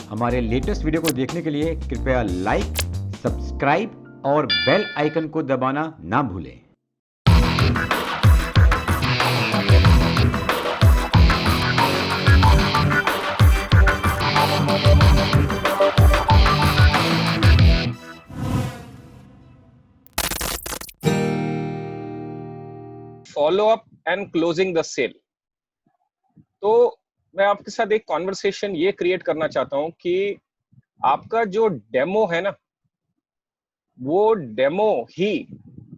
हमारे latest video को देखने के लिए कृपया लाइक, सब्सक्राइब और बेल आइकन को दबाना ना भूलें। Follow up and closing the sale. तो मैं आपके साथ एक कॉन्वर्सेशन ये क्रिएट करना चाहता हूं कि आपका जो डेमो है ना, वो डेमो ही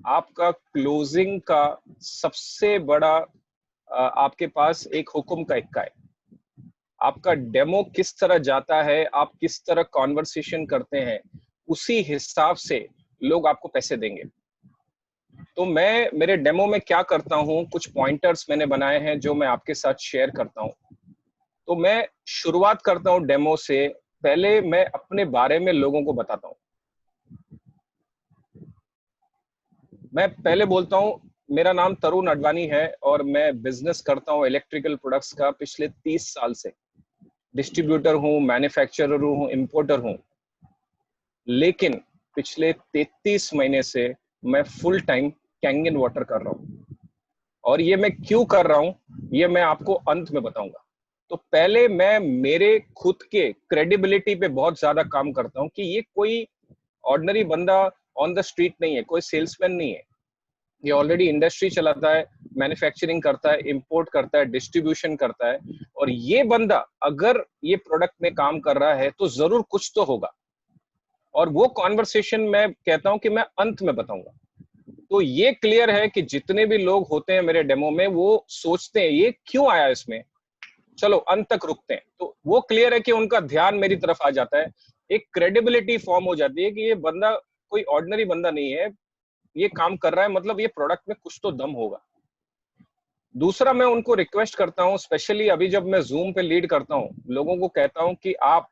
आपका क्लोजिंग का सबसे बड़ा आपके पास एक हुक्म का इक्का है। आपका डेमो किस तरह जाता है, आप किस तरह कॉन्वर्सेशन करते हैं, उसी हिसाब से लोग आपको पैसे देंगे। तो मैं मेरे डेमो में क्या करता हूँ, कुछ पॉइंटर्स मैंने बनाए हैं जो मैं आपके साथ शेयर करता हूँ। तो मैं शुरुआत करता हूँ डेमो से पहले मैं अपने बारे में लोगों को बताता हूँ। मैं पहले बोलता हूँ, मेरा नाम तरुण अडवाणी है और मैं बिजनेस करता हूँ इलेक्ट्रिकल प्रोडक्ट्स का पिछले 30 साल से। डिस्ट्रीब्यूटर हूँ, मैन्युफैक्चरर हूँ, इंपोर्टर हूँ। लेकिन पिछले 33 महीने से मैं फुल टाइम कैंगन वाटर कर रहा हूँ। और ये मैं क्यों कर रहा हूँ, ये मैं आपको अंत में बताऊंगा। तो पहले मैं मेरे खुद के क्रेडिबिलिटी पे बहुत ज्यादा काम करता हूँ कि ये कोई ऑर्डिनरी बंदा ऑन द स्ट्रीट नहीं है, कोई सेल्समैन नहीं है। ये ऑलरेडी इंडस्ट्री चलाता है, मैन्युफैक्चरिंग करता है, इंपोर्ट करता है, डिस्ट्रीब्यूशन करता है। और ये बंदा अगर ये प्रोडक्ट में काम कर रहा है तो जरूर कुछ तो होगा। और वो कॉन्वर्सेशन मैं कहता हूं कि मैं अंत में बताऊंगा। तो ये क्लियर है कि जितने भी लोग होते हैं मेरे डेमो में, वो सोचते हैं ये क्यों आया इसमें, चलो अंत तक रुकते हैं। तो वो क्लियर है कि उनका ध्यान मेरी तरफ आ जाता है। एक क्रेडिबिलिटी फॉर्म हो जाती है कि ये बंदा कोई ऑर्डिनरी बंदा नहीं है, ये काम कर रहा है, मतलब ये प्रोडक्ट में कुछ तो दम होगा। दूसरा, मैं उनको रिक्वेस्ट करता हूँ, स्पेशली अभी जब मैं जूम पे लीड करता हूँ, लोगों को कहता हूँ कि आप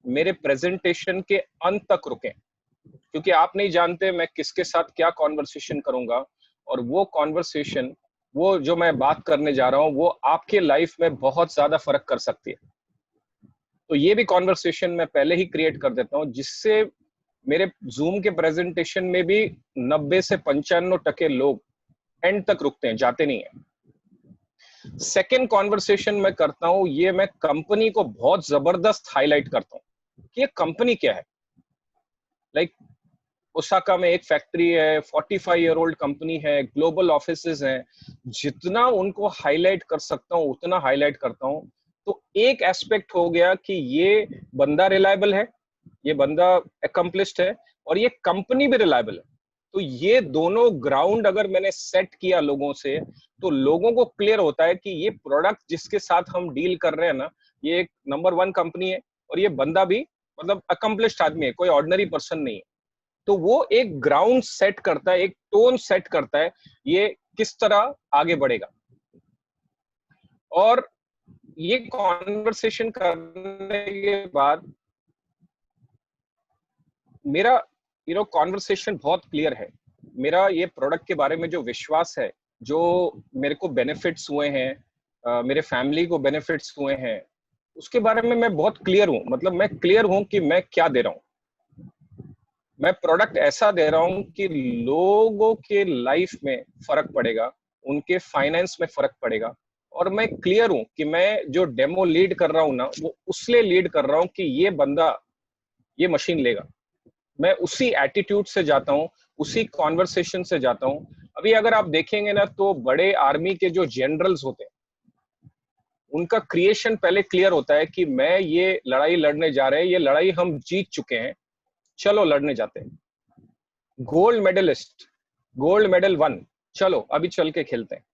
मेरे प्रेजेंटेशन के अंत तक रुकें, क्योंकि आप नहीं जानते मैं किसके साथ क्या कॉन्वर्सेशन करूंगा। और वो कॉन्वर्सेशन, वो जो मैं बात करने जा रहा हूँ, वो आपके लाइफ में बहुत ज्यादा फर्क कर सकती है। तो ये भी कॉन्वर्सेशन मैं पहले ही क्रिएट कर देता हूँ, जिससे मेरे जूम के प्रेजेंटेशन में भी 90 से 95% लोग एंड तक रुकते हैं, जाते नहीं है। सेकेंड कॉन्वर्सेशन मैं करता हूँ, ये मैं कंपनी को बहुत जबरदस्त हाईलाइट करता हूँ कि ये कंपनी क्या है। लाइक ओसाका में एक फैक्ट्री है, 45 ईयर ओल्ड कंपनी है, ग्लोबल ऑफिसेज हैं। जितना उनको हाईलाइट कर सकता हूँ उतना हाईलाइट करता हूँ। तो एक एस्पेक्ट हो गया कि ये बंदा रिलायबल है, ये बंदा अकम्प्लिश्ड है, और ये कंपनी भी रिलायबल है। तो ये दोनों ग्राउंड अगर मैंने सेट किया लोगों से, तो लोगों को क्लियर होता है कि ये प्रोडक्ट जिसके साथ हम डील कर रहे हैं ना, ये एक नंबर 1 कंपनी है, और ये बंदा भी मतलब अकम्प्लिश्ड आदमी है, कोई ऑर्डिनरी पर्सन नहीं है। तो वो एक ग्राउंड सेट करता है, एक टोन सेट करता है, ये किस तरह आगे बढ़ेगा। और ये कॉन्वर्सेशन करने के बाद मेरा कॉन्वर्सेशन बहुत क्लियर है। मेरा ये प्रोडक्ट के बारे में जो विश्वास है, जो मेरे को बेनिफिट्स हुए हैं, मेरे फैमिली को बेनिफिट्स हुए हैं, उसके बारे में मैं बहुत क्लियर हूँ। मतलब मैं क्लियर हूँ कि मैं क्या दे रहा हूँ। मैं प्रोडक्ट ऐसा दे रहा हूँ कि लोगों के लाइफ में फर्क पड़ेगा, उनके फाइनेंस में फर्क पड़ेगा। और मैं क्लियर हूँ कि मैं जो डेमो लीड कर रहा हूँ ना, वो उसलिए लीड कर रहा हूँ कि ये बंदा ये मशीन लेगा। मैं उसी एटीट्यूड से जाता हूँ, उसी कॉन्वर्सेशन से जाता हूँ। अभी अगर आप देखेंगे ना, तो बड़े आर्मी के जो जनरल्स होते हैं, उनका क्रिएशन पहले क्लियर होता है कि मैं ये लड़ाई लड़ने जा रहे हैं, ये लड़ाई हम जीत चुके हैं, चलो लड़ने जाते हैं। गोल्ड मेडलिस्ट, गोल्ड मेडल 1, चलो अभी चल के खेलते हैं।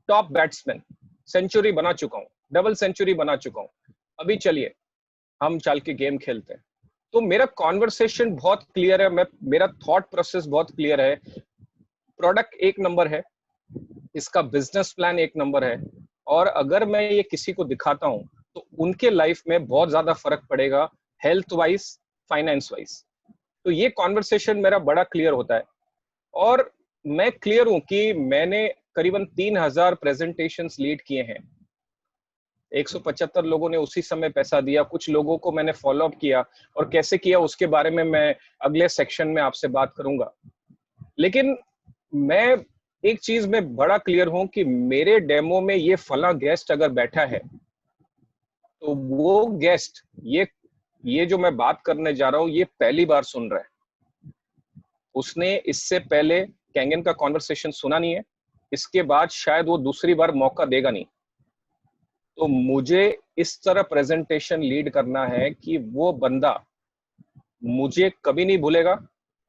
टॉप बैट्समैन, सेंचुरी बना चुका हूँ, डबल सेंचुरी बना चुका हूँ, अभी चलिए हम चल के गेम खेलते हैं। तो मेरा कॉन्वर्सेशन बहुत क्लियर है, मेरा थॉट प्रोसेस बहुत क्लियर है। प्रोडक्ट एक नंबर है, इसका बिजनेस प्लान एक नंबर है, और अगर मैं ये किसी को दिखाता हूं तो उनके लाइफ में बहुत ज्यादा फर्क पड़ेगा, हेल्थ वाइज, फाइनेंस वाइज। तो ये कॉन्वर्सेशन मेरा बड़ा क्लियर होता है। और मैं क्लियर हूं कि मैंने करीबन 3000 प्रेजेंटेशंस लीड किए हैं। 175 लोगों ने उसी समय पैसा दिया, कुछ लोगों को मैंने फॉलो अप किया, और कैसे किया उसके बारे में मैं अगले सेक्शन में आपसे बात करूंगा। लेकिन मैं एक चीज में बड़ा क्लियर हूं कि मेरे डेमो में ये फला गेस्ट अगर बैठा है, तो वो गेस्ट ये जो मैं बात करने जा रहा हूं, ये पहली बार सुन रहा है। उसने इससे पहले कैंगन का कॉन्वर्सेशन सुना नहीं है, इसके बाद शायद वो दूसरी बार मौका देगा नहीं। तो मुझे इस तरह प्रेजेंटेशन लीड करना है कि वो बंदा मुझे कभी नहीं भूलेगा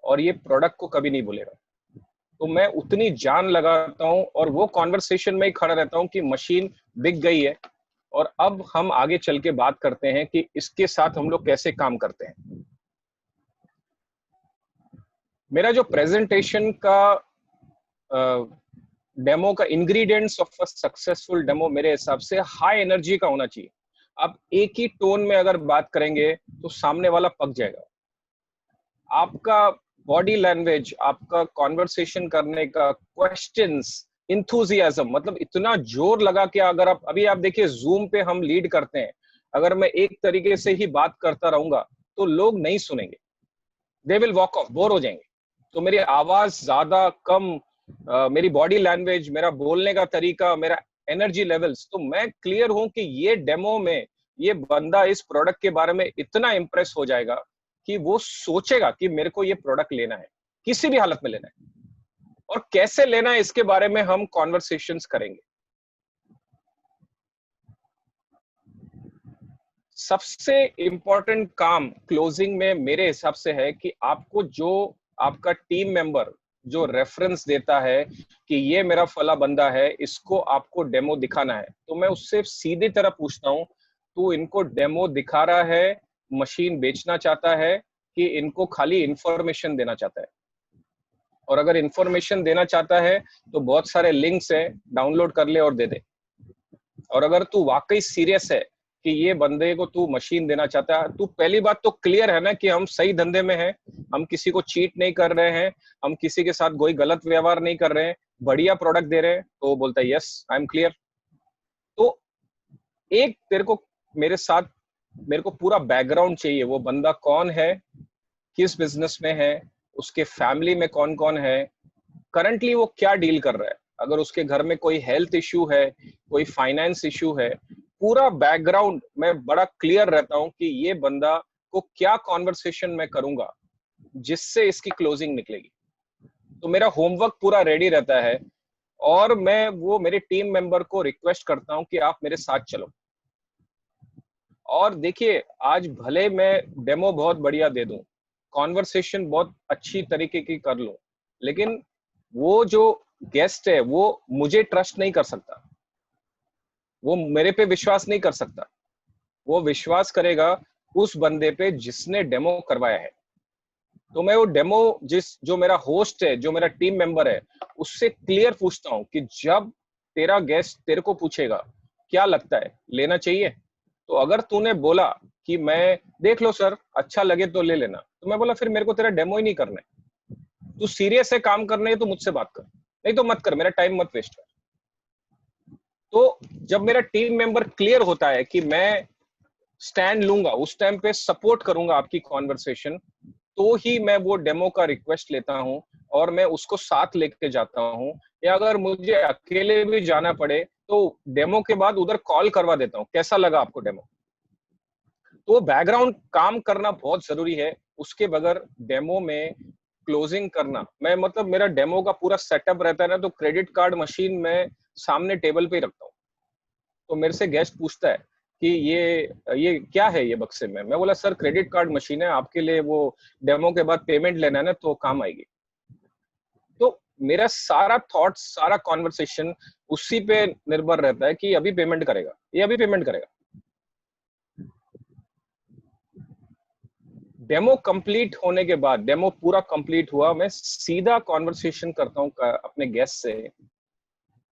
और ये प्रोडक्ट को कभी नहीं भूलेगा। तो मैं उतनी जान लगाता हूं और वो कॉन्वर्सेशन में ही खड़ा रहता हूं कि मशीन बिक गई है, और अब हम आगे चल के बात करते हैं कि इसके साथ हम लोग कैसे काम करते हैं। मेरा जो प्रेजेंटेशन का डेमो का ingredients of a successful demo मेरे हिसाब से हाई एनर्जी का होना चाहिए। आप एक ही टोन में अगर बात करेंगे तो सामने वाला पक जाएगा। आपका बॉडी लैंग्वेज, आपका कॉन्वर्सेशन करने का क्वेश्चंस, इंथुजियाज्म, मतलब इतना जोर लगा के अगर आप देखिए जूम पे हम लीड करते हैं, अगर मैं एक तरीके से ही बात करता रहूंगा तो लोग नहीं सुनेंगे, they will walk of, bore हो जाएंगे। तो मेरी आवाज ज्यादा कम, मेरी बॉडी लैंग्वेज, मेरा बोलने का तरीका, मेरा एनर्जी लेवल्स, तो मैं क्लियर हूं कि ये डेमो में ये बंदा इस प्रोडक्ट के बारे में इतना इंप्रेस हो जाएगा कि वो सोचेगा कि मेरे को ये प्रोडक्ट लेना है, किसी भी हालत में लेना है, और कैसे लेना है इसके बारे में हम कॉन्वर्सेशंस करेंगे। सबसे इंपॉर्टेंट काम क्लोजिंग में मेरे हिसाब से है कि आपको जो आपका टीम मेंबर जो रेफरेंस देता है कि ये मेरा फला बंदा है, इसको आपको डेमो दिखाना है, तो मैं उससे सीधी तरह पूछता हूं, तू इनको डेमो दिखा रहा है, मशीन बेचना चाहता है, कि इनको खाली इंफॉर्मेशन देना चाहता है? और अगर इंफॉर्मेशन देना चाहता है तो बहुत सारे लिंक्स है, डाउनलोड कर ले और दे दे। और अगर तू वाकई सीरियस है कि ये बंदे को तू मशीन देना चाहता है, तू पहली बात तो क्लियर है ना कि हम सही धंधे में हैं, हम किसी को चीट नहीं कर रहे हैं, हम किसी के साथ कोई गलत व्यवहार नहीं कर रहे हैं, बढ़िया प्रोडक्ट दे रहे हैं, तो वो बोलता है यस आई एम क्लियर। तो एक तेरे को मेरे साथ, मेरे को पूरा बैकग्राउंड चाहिए, वो बंदा कौन है, किस बिजनेस में है, उसके फैमिली में कौन कौन है, करंटली वो क्या डील कर रहा है, अगर उसके घर में कोई हेल्थ इश्यू है, कोई फाइनेंस इश्यू है, पूरा बैकग्राउंड मैं बड़ा क्लियर रहता हूं कि ये बंदा को क्या कॉन्वर्सेशन मैं करूंगा जिससे इसकी क्लोजिंग निकलेगी। तो मेरा होमवर्क पूरा रेडी रहता है, और मैं वो मेरे टीम मेंबर को रिक्वेस्ट करता हूं कि आप मेरे साथ चलो। और देखिए, आज भले मैं डेमो बहुत बढ़िया दे दूं, कॉन्वर्सेशन बहुत अच्छी तरीके की कर लूं, लेकिन वो जो गेस्ट है वो मुझे ट्रस्ट नहीं कर सकता, वो मेरे पे विश्वास नहीं कर सकता, वो विश्वास करेगा उस बंदे पे जिसने डेमो करवाया है। तो मैं वो डेमो जो मेरा होस्ट है, जो मेरा टीम मेंबर है, उससे क्लियर पूछता हूँ कि जब तेरा गेस्ट तेरे को पूछेगा क्या लगता है लेना चाहिए, तो अगर तूने बोला कि मैं देख लो सर, अच्छा लगे तो ले लेना, तो मैं बोला फिर मेरे को तेरा डेमो ही नहीं करना है, तू सीरियस है काम करने है तो मुझसे बात कर, नहीं तो मत कर, मेरा टाइम मत वेस्ट कर। तो जब मेरा टीम मेंबर क्लियर होता है कि मैं स्टैंड लूंगा, उस टाइम पे सपोर्ट करूंगा आपकी कॉन्वर्सेशन, तो ही मैं वो डेमो का रिक्वेस्ट लेता हूं और मैं उसको साथ लेके जाता हूं, या अगर मुझे अकेले भी जाना पड़े तो डेमो के बाद उधर कॉल करवा देता हूं, कैसा लगा आपको डेमो। तो बैकग्राउंड काम करना बहुत जरूरी है, उसके बगैर डेमो में क्लोजिंग करना, मैं मतलब मेरा डेमो का पूरा सेटअप रहता है ना, तो क्रेडिट कार्ड मशीन में सामने टेबल पे ही रखता हूँ। तो मेरे से गेस्ट पूछता है कि ये क्या है ये बक्से में, मैं बोला सर क्रेडिट कार्ड मशीन है, आपके लिए वो डेमो के बाद पेमेंट लेना है ना, तो काम आएगी। तो मेरा सारा थॉट, सारा कॉन्वर्सेशन उसी पे निर्भर रहता है कि अभी पेमेंट करेगा, ये अभी पेमेंट करेगा। डेमो कंप्लीट होने के बाद, डेमो पूरा कंप्लीट हुआ, मैं सीधा कॉन्वर्सेशन करता हूँ अपने गेस्ट से,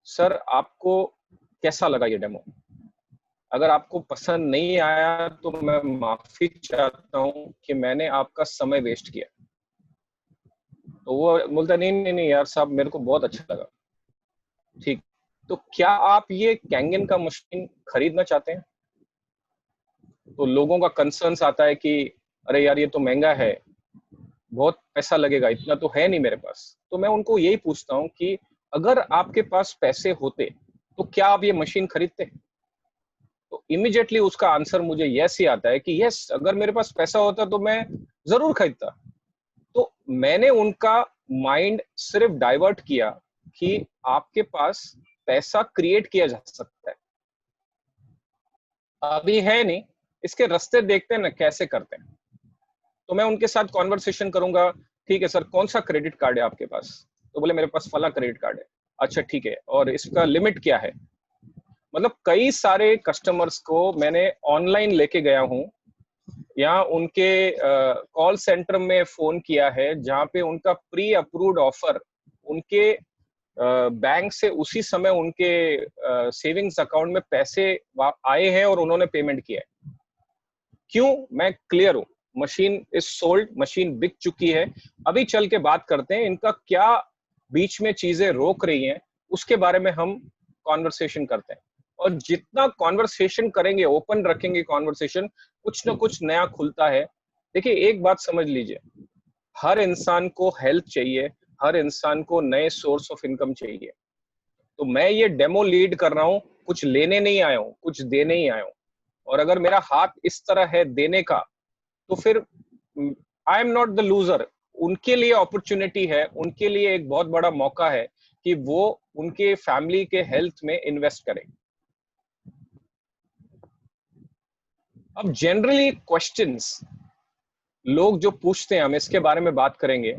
सर आपको कैसा लगा ये डेमो, अगर आपको पसंद नहीं आया तो मैं माफी चाहता हूँ कि मैंने आपका समय वेस्ट किया। तो वो बोलता नहीं नहीं नहीं यार साहब, मेरे को बहुत अच्छा लगा, ठीक, तो क्या आप ये कैंगन का मशीन खरीदना चाहते हैं? तो लोगों का कंसर्न्स आता है कि अरे यार ये तो महंगा है, बहुत पैसा लगेगा, इतना तो है नहीं मेरे पास। तो मैं उनको यही पूछता हूँ कि अगर आपके पास पैसे होते तो क्या आप ये मशीन खरीदते? तो इमिडिएटली उसका आंसर मुझे यस ही आता है कि यस, अगर मेरे पास पैसा होता तो मैं जरूर खरीदता। तो मैंने उनका माइंड सिर्फ डाइवर्ट किया कि आपके पास पैसा क्रिएट किया जा सकता है, अभी है नहीं, इसके रास्ते देखते हैं ना कैसे करते हैं। तो मैं उनके साथ कॉन्वर्सेशन करूंगा, ठीक है सर, कौन सा क्रेडिट कार्ड है आपके पास? तो बोले मेरे पास फला क्रेडिट कार्ड है। अच्छा ठीक है, और इसका लिमिट क्या है? मतलब कई सारे कस्टमर्स को मैंने ऑनलाइन लेके गया हूँ, या उनके कॉल सेंटर में फोन किया है जहाँ पे उनका प्री अप्रूव्ड ऑफर उनके बैंक से उसी समय उनके सेविंग्स अकाउंट में पैसे आए हैं और उन्होंने पेमेंट किया है। क्यों? मैं क्लियर हूं, मशीन इज सोल्ड, मशीन बिक चुकी है। अभी चल के बात करते हैं इनका क्या बीच में चीजें रोक रही हैं, उसके बारे में हम कॉन्वर्सेशन करते हैं। और जितना कॉन्वर्सेशन करेंगे, ओपन रखेंगे कॉन्वर्सेशन, कुछ ना कुछ नया खुलता है। देखिए एक बात समझ लीजिए, हर इंसान को हेल्प चाहिए, हर इंसान को नए सोर्स ऑफ इनकम चाहिए। तो मैं ये डेमो लीड कर रहा हूँ, कुछ लेने नहीं आया हूँ, कुछ देने ही आया हूँ। और अगर मेरा हाथ इस तरह है देने का, तो फिर I am not the loser. उनके लिए अपॉर्चुनिटी है, उनके लिए एक बहुत बड़ा मौका है कि वो उनके फैमिली के हेल्थ में इन्वेस्ट करें। अब जनरली क्वेश्चंस लोग जो पूछते हैं, हम इसके बारे में बात करेंगे।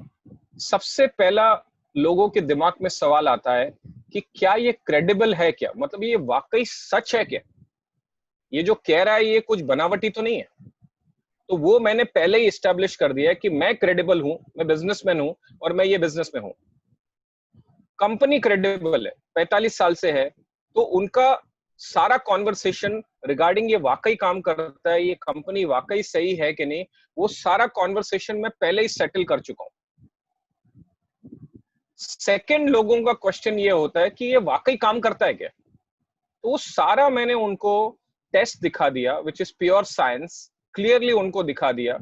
सबसे पहला लोगों के दिमाग में सवाल आता है कि क्या ये क्रेडिबल है? क्या मतलब ये वाकई सच है? क्या ये जो कह रहा है ये कुछ बनावटी तो नहीं है? तो वो मैंने पहले ही इस्टेब्लिश कर दिया है कि मैं क्रेडिबल हूं, मैं बिजनेसमैन हूं और मैं ये बिजनेस में हूं। कंपनी क्रेडिबल है, 45 साल से है, तो उनका सारा कॉन्वर्सेशन रिगार्डिंग ये वाकई काम करता है, ये कंपनी वाकई सही है कि नहीं, वो सारा कॉन्वर्सेशन मैं पहले ही सेटल कर चुका हूं। सेकंड लोगों का क्वेश्चन ये होता है कि ये वाकई काम करता है क्या? तो सारा मैंने उनको टेस्ट दिखा दिया, which is pure science, clearly उनको दिखा दिया।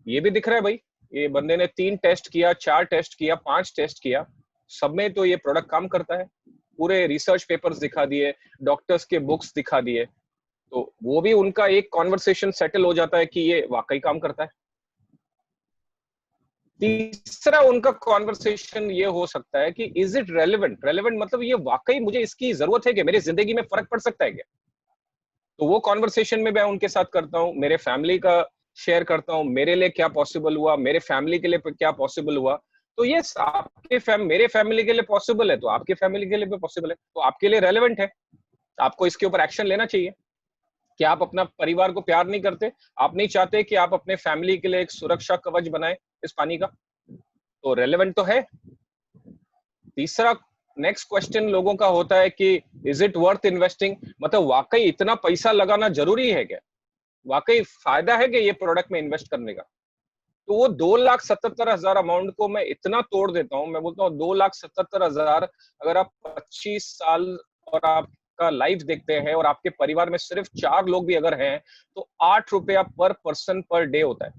ये भी दिख रहा है भाई, ये बंदे ने 3 टेस्ट किया, 4 टेस्ट किया, 5 टेस्ट किया, सब में तो ये प्रोडक्ट काम करता है। पूरे रिसर्च पेपर्स दिखा दिए, डॉक्टर्स के बुक्स दिखा दिए, तो वो भी उनका एक कॉन्वर्सेशन सेटल हो जाता है कि ये वाकई काम करता है। तीसरा उनका कॉन्वर्सेशन ये हो सकता है कि इज इट रेलेवेंट? रेलेवेंट मतलब ये वाकई मुझे इसकी जरूरत है कि मेरी जिंदगी में फर्क पड़ सकता है क्या? तो वो कॉन्वर्सेशन में मैं उनके साथ करता हूँ, मेरे फैमिली का शेयर करता हूँ, मेरे लिए क्या पॉसिबल हुआ, मेरे फैमिली के लिए क्या पॉसिबल हुआ। तो ये आपके मेरे फैमिली के लिए पॉसिबल है तो आपके फैमिली के लिए भी पॉसिबल है, तो आपके लिए रेलेवेंट है, आपको इसके ऊपर एक्शन लेना चाहिए। कि आप अपना परिवार को प्यार नहीं करते, आप नहीं चाहते कि आप अपने फैमिली के लिए एक सुरक्षा कवच बनाए इस पानी का, तो रेलेवेंट तो है। तीसरा नेक्स्ट क्वेश्चन लोगों का होता है कि इज इट वर्थ इन्वेस्टिंग? मतलब वाकई इतना पैसा लगाना जरूरी है क्या? वाकई फायदा है कि ये प्रोडक्ट में इन्वेस्ट करने का? तो वो 2,77,000 अमाउंट को मैं इतना तोड़ देता हूँ, मैं बोलता हूँ 2,77,000 अगर आप 25 साल और आपका लाइफ देखते हैं और आपके परिवार में सिर्फ 4 लोग भी अगर हैं, तो 8 रुपया पर पर्सन पर डे होता है।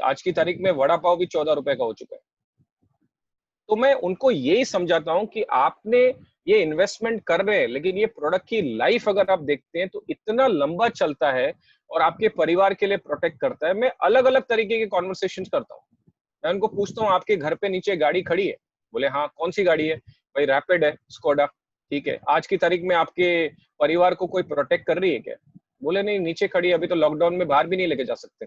आज की तारीख में वड़ा पाव भी 14 रुपए का हो चुका है। तो मैं उनको यही समझाता हूं कि आपने ये इन्वेस्टमेंट कर रहे हैं, लेकिन ये प्रोडक्ट की लाइफ अगर आप देखते हैं तो इतना लंबा चलता है और आपके परिवार के लिए प्रोटेक्ट करता है। मैं अलग अलग तरीके के कॉन्वर्सेशन करता हूँ। मैं उनको पूछता हूँ आपके घर पे नीचे गाड़ी खड़ी है? बोले हाँ। कौन सी गाड़ी है? भाई रैपिड है, स्कोडा। ठीक है, आज की तारीख में आपके परिवार को कोई प्रोटेक्ट कर रही है क्या? बोले नहीं, नीचे खड़ी है, अभी तो लॉकडाउन में बाहर भी नहीं लेके जा सकते।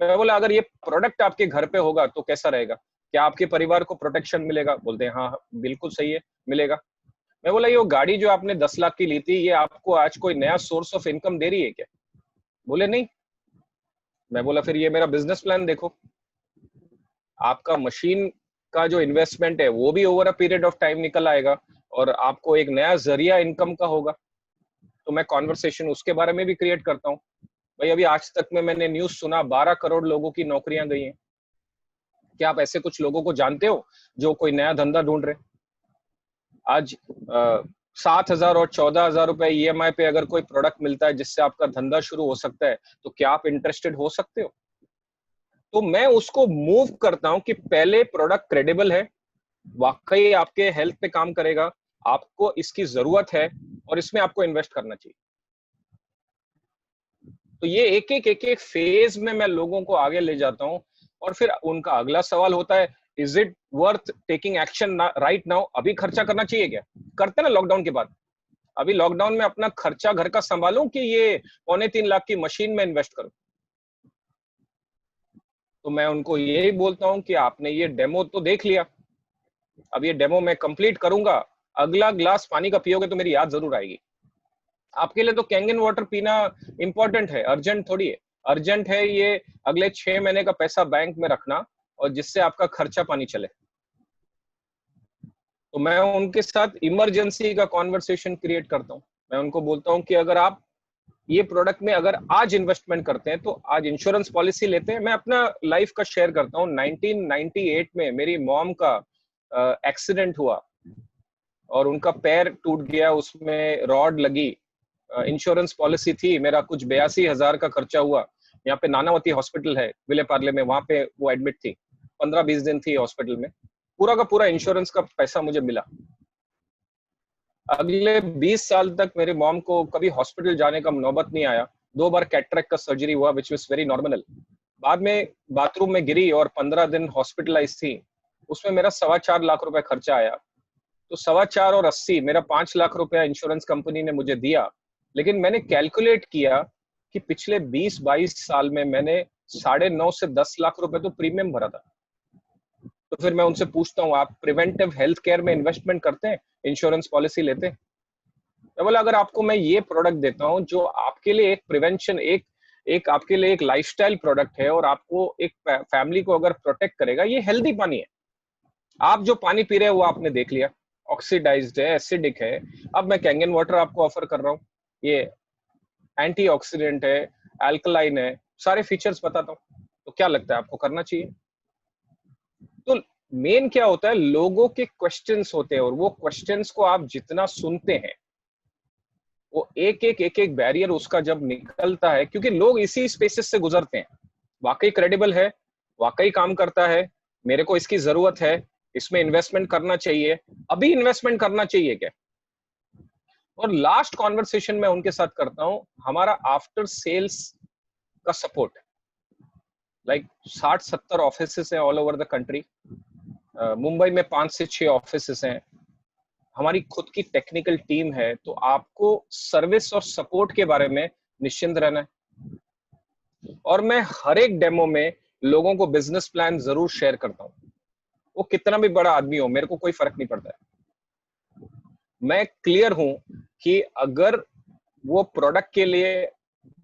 मैं बोला अगर ये प्रोडक्ट आपके घर पे होगा तो कैसा रहेगा? क्या आपके परिवार को प्रोटेक्शन मिलेगा? बोलते हैं हाँ बिल्कुल सही है, मिलेगा। मैं बोला ये गाड़ी जो आपने 10 लाख की ली थी, ये आपको आज कोई नया सोर्स ऑफ इनकम दे रही है क्या? बोले नहीं। मैं बोला फिर ये मेरा बिजनेस प्लान देखो, आपका मशीन का जो इन्वेस्टमेंट है वो भी over a period of time निकल आएगा और आपको एक नया जरिया इनकम का होगा। तो मैं कॉन्वर्सेशन उसके बारे में भी क्रिएट करता हूँ। भाई अभी आज तक में मैंने न्यूज सुना 12 करोड़ लोगों की नौकरियां गई हैं। क्या आप ऐसे कुछ लोगों को जानते हो जो कोई नया धंधा ढूंढ रहे? आज 7,000 और 14,000 रुपए EMI पे अगर कोई प्रोडक्ट मिलता है जिससे आपका धंधा शुरू हो सकता है, तो क्या आप इंटरेस्टेड हो सकते हो? तो मैं उसको मूव करता हूं कि पहले प्रोडक्ट क्रेडिबल है, वाकई आपके हेल्थ पे काम करेगा, आपको इसकी जरूरत है और इसमें आपको इन्वेस्ट करना चाहिए। तो ये एक एक फेज में मैं लोगों को आगे ले जाता हूँ और फिर उनका अगला सवाल होता है, is it worth taking action right now? अभी खर्चा करना चाहिए क्या? करते ना लॉकडाउन के बाद। अभी लॉकडाउन में अपना खर्चा घर का संभालूं कि ये 2.25 लाख की मशीन में इन्वेस्ट करूं? तो मैं उनको यही बोलता हूं कि आपने ये डेमो तो देख लिया, अब ये डेमो मैं कंप्लीट करूंगा, अगला ग्लास पानी का पियोगे तो मेरी याद जरूर आएगी। आपके लिए तो कैंगन वाटर पीना इंपॉर्टेंट है, अर्जेंट थोड़ी है। अर्जेंट है ये अगले 6 महीने का पैसा बैंक में रखना और जिससे आपका खर्चा पानी चले। तो मैं उनके साथ इमरजेंसी का कॉन्वर्सेशन क्रिएट करता हूँ। मैं उनको बोलता हूँ कि अगर आप ये प्रोडक्ट में अगर आज इन्वेस्टमेंट करते हैं तो आज इंश्योरेंस पॉलिसी लेते हैं। मैं अपना लाइफ का शेयर करता हूँ। 1998 में मेरी मॉम का एक्सीडेंट हुआ और उनका पैर टूट गया, उसमें रॉड लगी। इंश्योरेंस पॉलिसी थी, मेरा कुछ 82,000 का खर्चा हुआ। यहाँ पे नानावती हॉस्पिटल है विले पार्ले में, वहां पे वो एडमिट थी, 15-20 दिन थी हॉस्पिटल में। पूरा का पूरा इंश्योरेंस का पैसा मुझे मिला। अगले 20 साल तक मेरे मॉम को कभी हॉस्पिटल जाने का नौबत नहीं आया। 2 बार कैटरेक्ट का सर्जरी हुआ विच वाज वेरी नॉर्मल। बाद में बाथरूम में गिरी और 15 दिन हॉस्पिटलाइज थी, उसमें मेरा 4.25 लाख रुपए खर्चा आया। तो 4.25 और 80 मेरा 5 लाख रुपया इंश्योरेंस कंपनी ने मुझे दिया। लेकिन मैंने कैलकुलेट किया कि पिछले 20-22 साल में मैंने 9.5 से 10 लाख रुपए तो प्रीमियम भरा था। तो फिर मैं उनसे पूछता हूँ, आप प्रिवेंटिव हेल्थ केयर में इन्वेस्टमेंट करते हैं, इंश्योरेंस पॉलिसी लेते हैं? मैं बोला, अगर आपको मैं ये प्रोडक्ट देता हूँ जो आपके लिए एक प्रिवेंशन, एक एक आपके लिए एक लाइफस्टाइल प्रोडक्ट है और आपको एक फैमिली को अगर प्रोटेक्ट करेगा, ये हेल्दी पानी है। आप जो पानी पी रहे हैं वो आपने देख लिया, ऑक्सीडाइज्ड है, एसिडिक है। अब मैं कैंगन वाटर आपको ऑफर कर रहा हूँ, ये एंटीऑक्सीडेंट है, अल्कलाइन है, सारे फीचर्स बताता हूँ। तो क्या लगता है आपको करना चाहिए? तो मेन क्या होता है, लोगों के क्वेश्चंस होते हैं और वो क्वेश्चंस को आप जितना सुनते हैं, वो एक एक बैरियर उसका जब निकलता है, क्योंकि लोग इसी स्पेसेस से गुजरते हैं। वाकई क्रेडिबल है, वाकई काम करता है, मेरे को इसकी जरूरत है, इसमें इन्वेस्टमेंट करना चाहिए, अभी इन्वेस्टमेंट करना चाहिए क्या? और लास्ट कॉन्वर्सेशन मैं उनके साथ करता हूं, हमारा आफ्टर सेल्स का सपोर्ट। लाइक 60-70 ऑफिसेस हैं all over the country. Mumbai में 5 से 6 ऑफिसेस हैं। हमारी खुद की टेक्निकल टीम है। तो आपको सर्विस और सपोर्ट के बारे में निश्चिंत रहना है। और मैं हर एक डेमो में लोगों को बिजनेस प्लान जरूर शेयर करता हूँ, वो कितना भी बड़ा आदमी हो, मेरे को कोई फर्क नहीं पड़ता है। मैं क्लियर हूं कि अगर वो प्रोडक्ट के लिए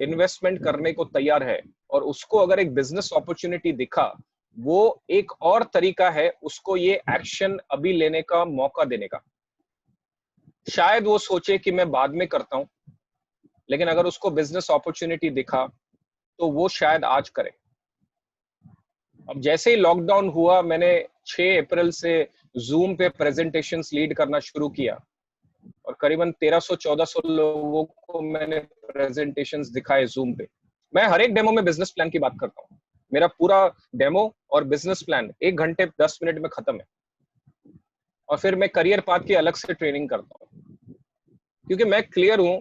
इन्वेस्टमेंट करने को तैयार है और उसको अगर एक बिजनेस अपॉर्चुनिटी दिखा, वो एक और तरीका है उसको ये एक्शन अभी लेने का, मौका देने का। शायद वो सोचे कि मैं बाद में करता हूं, लेकिन अगर उसको बिजनेस अपॉर्चुनिटी दिखा तो वो शायद आज करे। अब जैसे ही लॉकडाउन हुआ, मैंने 6 अप्रैल से जूम पे प्रेजेंटेशंस लीड करना शुरू किया और करीबन 1300-1400 लोगों को मैंने प्रेजेंटेशंस दिखाए जूम पे। मैं हर एक डेमो में बिजनेस प्लान की बात करता हूँ। मेरा पूरा डेमो और बिजनेस प्लान 1 घंटे 10 मिनट में खत्म है। और फिर मैं करियर पाथ की अलग से ट्रेनिंग करता हूँ, क्योंकि मैं क्लियर हूं,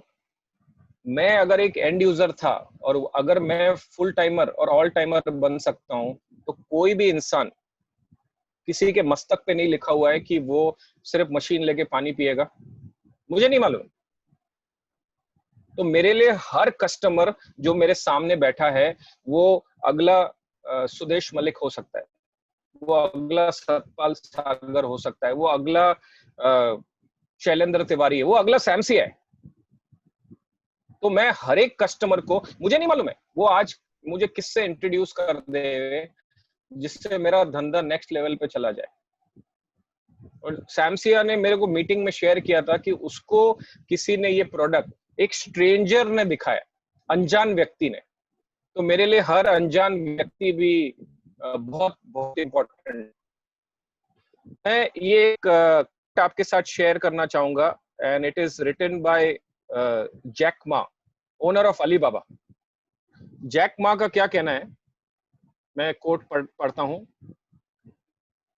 मैं अगर एक एंड यूजर था और अगर मैं फुल टाइमर और ऑल टाइमर बन सकता हूं, तो कोई भी इंसान, किसी के मस्तक पे नहीं लिखा हुआ है कि वो सिर्फ मशीन लेके पानी पिएगा, मुझे नहीं मालूम। तो मेरे लिए हर कस्टमर जो मेरे सामने बैठा है, वो अगला सुदेश मलिक हो सकता है, वो अगला सतपाल सागर हो सकता है, वो अगला शैलेंद्र तिवारी है, वो अगला सैमसी है। तो मैं हर एक कस्टमर को, मुझे नहीं मालूम है वो आज मुझे किससे इंट्रोड्यूस कर दे जिससे मेरा धंधा नेक्स्ट लेवल पे चला जाए। और सैमसिया ने मेरे को मीटिंग में शेयर किया था कि उसको किसी ने ये प्रोडक्ट, एक स्ट्रेंजर ने दिखाया, अनजान व्यक्ति ने। तो मेरे लिए हर अनजान व्यक्ति भी बहुत बहुत इम्पोर्टेंट है। मैं ये एक आपके साथ शेयर करना चाहूंगा, and it is written by Jack Ma, owner of Alibaba. Jack Ma का क्या कहना है, मैं कोट पढ़ता हूं,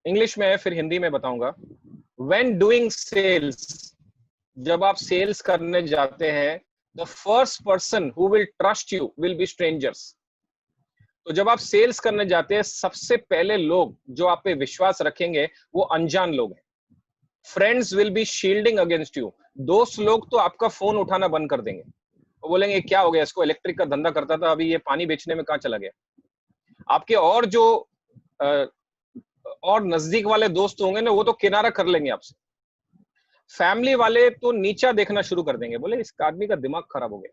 इंग्लिश में है फिर हिंदी में बताऊंगा। व्हेन डूइंग सेल्स, जब आप सेल्स करने जाते हैं, the first person who will trust you will be strangers. तो जब आप सेल्स करने जाते हैं, सबसे पहले लोग जो आप पे विश्वास रखेंगे वो अनजान लोग हैं। Friends will be shielding against you, दोस्त लोग तो आपका फोन उठाना बंद कर देंगे, वो बोलेंगे क्या हो गया इसको, इलेक्ट्रिक का धंधा करता था, अभी ये पानी बेचने में कहाँ चला गया। आपके और जो और नजदीक वाले दोस्त होंगे ना, वो तो किनारा कर लेंगे आपसे। फैमिली वाले तो नीचा देखना शुरू कर देंगे, बोले इस आदमी का दिमाग खराब हो गया।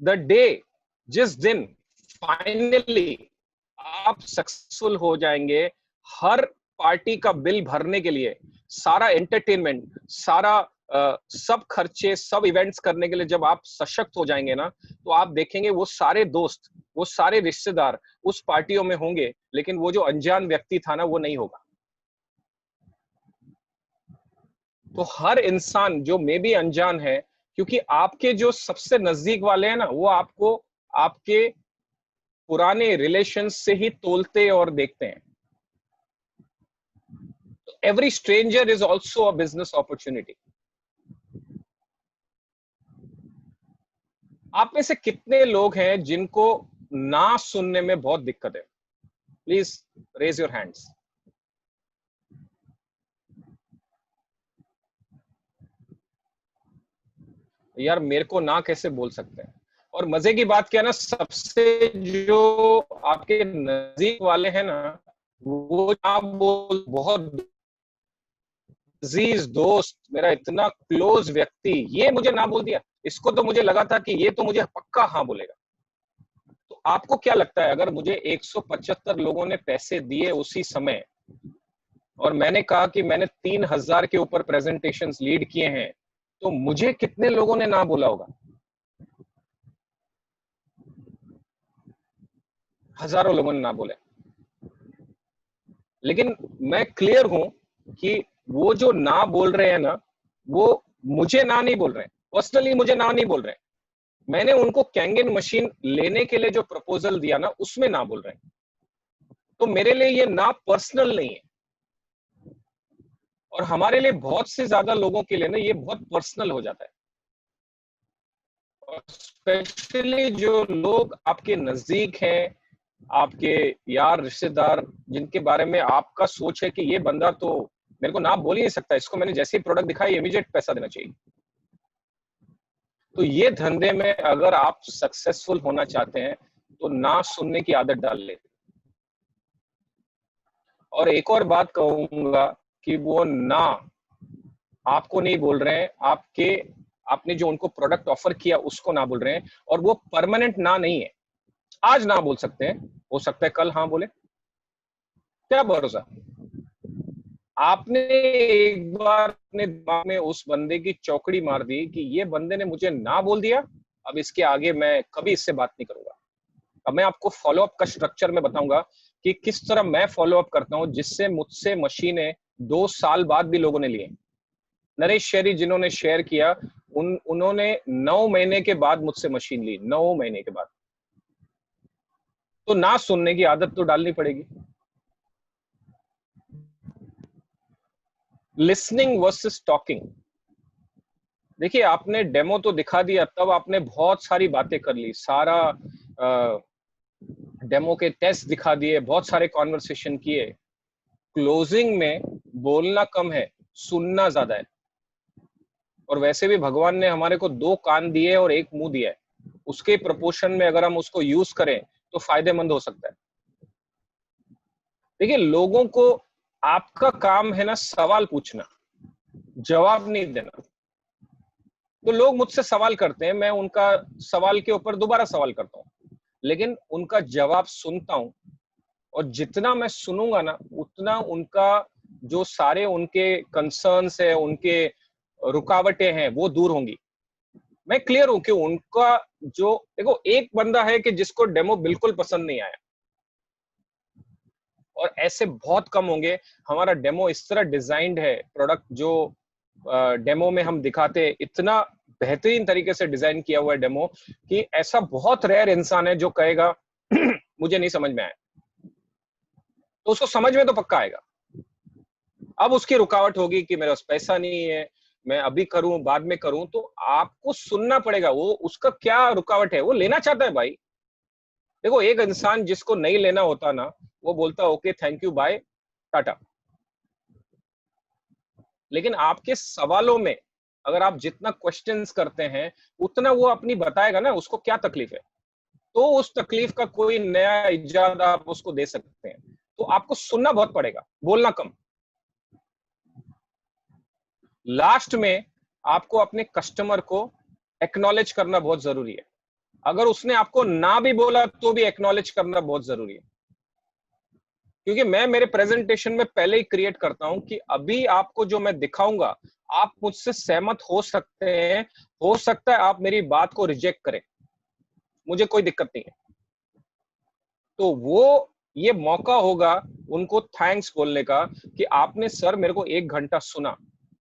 द डे, जिस दिन फाइनली आप सक्सेसफुल हो जाएंगे, हर पार्टी का बिल भरने के लिए, सारा एंटरटेनमेंट, सारा सब खर्चे, सब इवेंट्स करने के लिए जब आप सशक्त हो जाएंगे ना, तो आप देखेंगे वो सारे दोस्त, वो सारे रिश्तेदार उस पार्टियों में होंगे, लेकिन वो जो अनजान व्यक्ति था ना, वो नहीं होगा। तो हर इंसान जो मे भी अनजान है, क्योंकि आपके जो सबसे नजदीक वाले हैं ना, वो आपको आपके पुराने रिलेशन से ही तोलते और देखते हैं। Every stranger is also a business opportunity. आप में से कितने लोग हैं जिनको ना सुनने में बहुत दिक्कत है? Please raise your hands. यार मेरे को ना कैसे बोल सकते हैं? और मजे की बात क्या है ना, सबसे जो आपके नजदीक वाले हैं ना, वो ना बोल, बहुत अजीज दोस्त, मेरा इतना क्लोज व्यक्ति, ये मुझे ना बोल दिया, इसको तो मुझे लगा था कि ये तो मुझे पक्का हाँ बोलेगा। तो आपको क्या लगता है, अगर मुझे 175 लोगों ने पैसे दिए उसी समय, और मैंने कहा कि मैंने 3000 के ऊपर प्रेजेंटेशंस लीड किए हैं, तो मुझे कितने लोगों ने ना बोला होगा? हजारों लोगों ने ना बोले। लेकिन मैं क्लियर हूं कि वो जो ना बोल रहे हैं ना, वो मुझे ना नहीं बोल रहे हैं, पर्सनली मुझे ना नहीं बोल रहे हैं, मैंने उनको कैंगन मशीन लेने के लिए जो प्रपोजल दिया ना, उसमें ना बोल रहे हैं। तो मेरे लिए ये ना पर्सनल नहीं है, और हमारे लिए बहुत से ज्यादा लोगों के लिए ना ये बहुत पर्सनल हो जाता है। और स्पेशली जो लोग आपके नजदीक हैं, आपके यार रिश्तेदार, जिनके बारे में आपका सोच है कि ये बंदा तो मेरे को ना बोल ही नहीं सकता, इसको मैंने जैसे ही प्रोडक्ट दिखाई इमीडिएट पैसा देना चाहिए। तो ये धंधे में अगर आप सक्सेसफुल होना चाहते हैं, तो ना सुनने की आदत डाल ले। और एक और बात कहूंगा कि वो ना आपको नहीं बोल रहे हैं, आपने जो उनको प्रोडक्ट ऑफर किया उसको ना बोल रहे हैं, और वो परमानेंट ना नहीं है। आज ना बोल सकते हैं, हो सकता है कल हाँ बोले, क्या भरोसा। आपने एक बार अपने दिमाग में उस बंदे की चौकड़ी मार दी कि ये बंदे ने मुझे ना बोल दिया, अब इसके आगे मैं कभी इससे बात नहीं करूंगा। अब मैं आपको फॉलोअप का स्ट्रक्चर में बताऊंगा कि किस तरह मैं फॉलोअप करता हूं, जिससे मुझसे मशीनें 2 साल बाद भी लोगों ने लिए। नरेश शेरी जिन्होंने शेयर किया, उन्होंने 9 महीने के बाद मुझसे मशीन ली, 9 महीने के बाद। तो ना सुनने की आदत तो डालनी पड़ेगी। Listening versus talking. देखिए, आपने डेमो तो दिखा दिया, तब आपने बहुत सारी बातें कर ली, सारा डेमो के टेस्ट दिखा दिए, बहुत सारे कॉन्वर्सेशन किए। क्लोजिंग में बोलना कम है, सुनना ज्यादा है। और वैसे भी भगवान ने हमारे को 2 कान दिए और 1 मुंह दिया है, उसके प्रपोर्शन में अगर हम उसको यूज करें तो फायदेमंद हो सकता है। देखिए, लोगों को आपका काम है ना सवाल पूछना, जवाब नहीं देना। तो लोग मुझसे सवाल करते हैं, मैं उनका सवाल के ऊपर दोबारा सवाल करता हूँ, लेकिन उनका जवाब सुनता हूँ। और जितना मैं सुनूंगा ना, उतना उनका जो सारे उनके कंसर्न्स है, उनके रुकावटें हैं, वो दूर होंगी। मैं क्लियर हूं कि उनका जो, देखो एक बंदा है कि जिसको डेमो बिल्कुल पसंद नहीं आया, और ऐसे बहुत कम होंगे। हमारा डेमो इस तरह डिजाइंड है, प्रोडक्ट जो डेमो में हम दिखाते, इतना बेहतरीन तरीके से डिजाइन किया हुआ है डेमो, कि ऐसा बहुत रेयर इंसान है जो कहेगा मुझे नहीं समझ में आया। तो उसको समझ में तो पक्का आएगा। अब उसकी रुकावट होगी कि मेरे पास पैसा नहीं है, मैं अभी करूं बाद में करूं, तो आपको सुनना पड़ेगा वो उसका क्या रुकावट है। वो लेना चाहता है भाई। देखो, एक इंसान जिसको नहीं लेना होता ना, वो बोलता okay thank you bye tata. लेकिन आपके सवालों में अगर आप जितना क्वेश्चंस करते हैं, उतना वो अपनी बताएगा ना उसको क्या तकलीफ है, तो उस तकलीफ का कोई नया इजाद आप उसको दे सकते हैं। तो आपको सुनना बहुत पड़ेगा, बोलना कम। लास्ट में आपको अपने कस्टमर को एक्नॉलेज करना बहुत जरूरी है। अगर उसने आपको ना भी बोला तो भी एक्नॉलेज करना बहुत जरूरी है, क्योंकि मैं मेरे प्रेजेंटेशन में पहले ही क्रिएट करता हूं कि अभी आपको जो मैं दिखाऊंगा, आप मुझसे सहमत हो सकते हैं, हो सकता है आप मेरी बात को रिजेक्ट करें, मुझे कोई दिक्कत नहीं है। तो वो ये मौका होगा उनको थैंक्स बोलने का कि आपने सर मेरे को 1 घंटा सुना,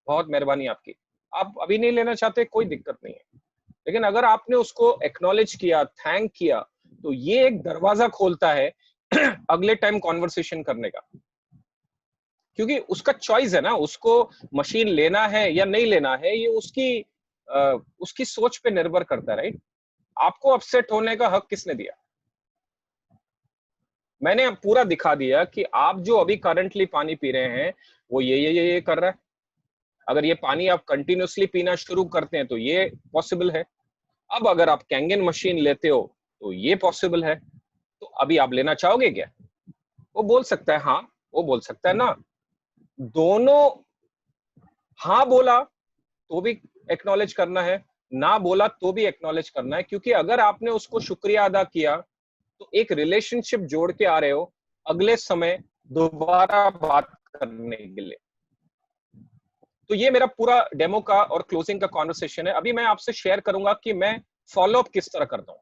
बहुत मेहरबानी आपकी। आप अभी नहीं लेना चाहते, कोई दिक्कत नहीं है, लेकिन अगर आपने उसको एक्नॉलेज किया, थैंक किया, तो ये एक दरवाजा खोलता है अगले टाइम कॉन्वर्सेशन करने का। क्योंकि उसका चॉइस है ना, उसको मशीन लेना है या नहीं लेना है, ये उसकी सोच पे निर्भर करता है, राइट। आपको अपसेट होने का हक किसने दिया? मैंने पूरा दिखा दिया कि आप जो अभी करंटली पानी पी रहे हैं, वो ये कर रहा है। अगर ये पानी आप कंटिन्यूअसली पीना शुरू करते हैं तो ये पॉसिबल है। अब अगर आप कैंगन मशीन लेते हो तो ये पॉसिबल है। तो अभी आप लेना चाहोगे क्या? वो बोल सकता है हाँ, वो बोल सकता है ना। दोनों, हाँ बोला तो भी एक्नॉलेज करना है, ना बोला तो भी एक्नॉलेज करना है, क्योंकि अगर आपने उसको शुक्रिया अदा किया तो एक रिलेशनशिप जोड़ के आ रहे हो अगले समय दोबारा बात करने के लिए। तो ये मेरा पूरा डेमो का और क्लोजिंग का कॉन्वर्सेशन है। अभी मैं आपसे शेयर करूंगा कि मैं फॉलो अप किस तरह करता हूं।